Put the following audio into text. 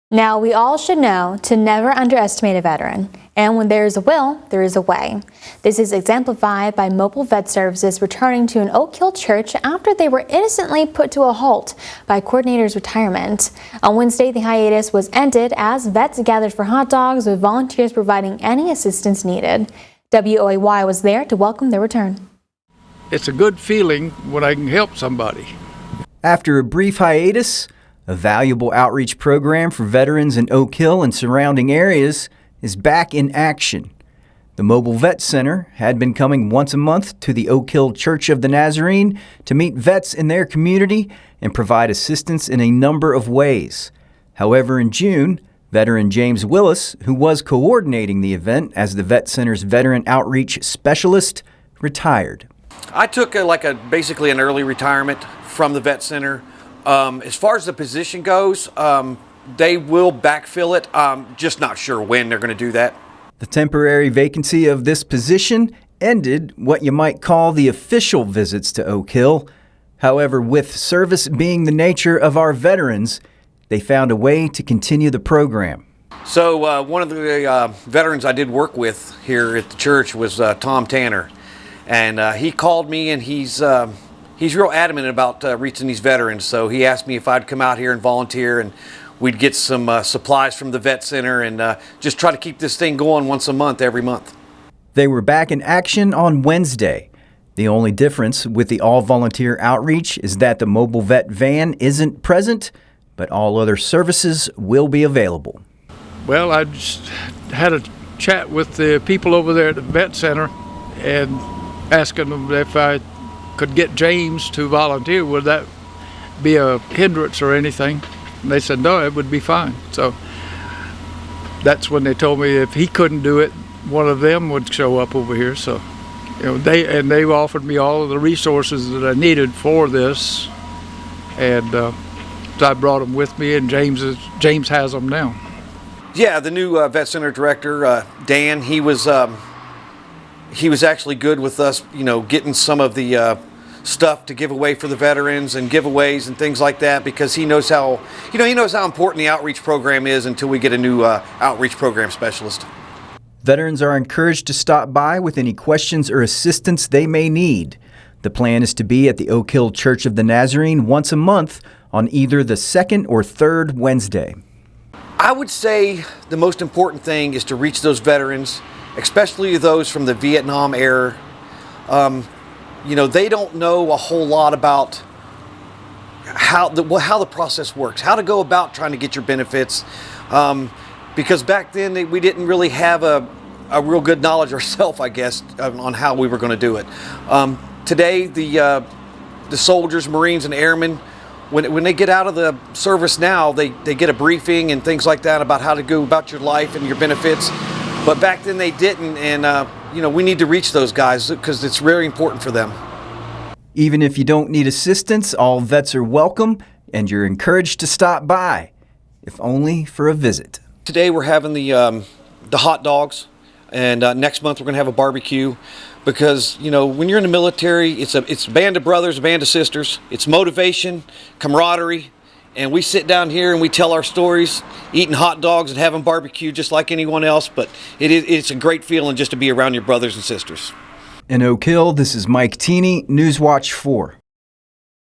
Now, we all should know to never underestimate a veteran, and when there is a will, there is a way. This is exemplified by Mobile Vet Services returning to an Oak Hill church after they were innocently put to a halt by coordinator's retirement. On Wednesday, the hiatus was ended as vets gathered for hot dogs, with volunteers providing any assistance needed. WOAY was there to welcome their return. It's a good feeling when I can help somebody. After a brief hiatus, a valuable outreach program for veterans in Oak Hill and surrounding areas is back in action. The Mobile Vet Center had been coming once a month to the Oak Hill Church of the Nazarene to meet vets in their community and provide assistance in a number of ways. However, in June, veteran James Willis, who was coordinating the event as the Vet Center's veteran outreach specialist, retired. I took basically an early retirement from the Vet Center. As far as the position goes, they will backfill it. Just not sure when they're going to do that. The temporary vacancy of this position ended what you might call the official visits to Oak Hill. However, with service being the nature of our veterans, they found a way to continue the program. So one of the veterans I did work with here at the church was Tom Tanner. And he called me, and he's real adamant about reaching these veterans. So he asked me if I'd come out here and volunteer, and we'd get some supplies from the Vet Center and just try to keep this thing going once a month, every month. They were back in action on Wednesday. The only difference with the all-volunteer outreach is that the mobile vet van isn't present, but all other services will be available. Well, I just had a chat with the people over there at the Vet Center and asking them if I could get James to volunteer. Would that be a hindrance or anything? And they said no, it would be fine. So that's when they told me if he couldn't do it, one of them would show up over here. So they've offered me all of the resources that I needed for this, and so I brought them with me, and James has them now. Yeah, the new Vet Center director, Dan, he was actually good with us, getting some of the stuff to give away for the veterans and giveaways and things like that, because he knows how important the outreach program is until we get a new outreach program specialist. Veterans are encouraged to stop by with any questions or assistance they may need. The plan is to be at the Oak Hill Church of the Nazarene once a month on either the second or third Wednesday. I would say the most important thing is to reach those veterans, especially those from the Vietnam era. They don't know a whole lot about how the process works, how to go about trying to get your benefits, because back then we didn't really have a real good knowledge ourselves, I guess, on how we were going to do it. Today, the soldiers, Marines, and airmen, when they get out of the service now, they get a briefing and things like that about how to go about your life and your benefits. But back then they didn't, and we need to reach those guys because it's very important for them. Even if you don't need assistance, all vets are welcome, and you're encouraged to stop by, if only for a visit. Today we're having the hot dogs, and next month we're going to have a barbecue, because when you're in the military, it's a band of brothers, a band of sisters. It's motivation, camaraderie. And we sit down here and we tell our stories, eating hot dogs and having barbecue just like anyone else. But it's a great feeling just to be around your brothers and sisters. In Oak Hill, this is Mike Teeney, Newswatch 4.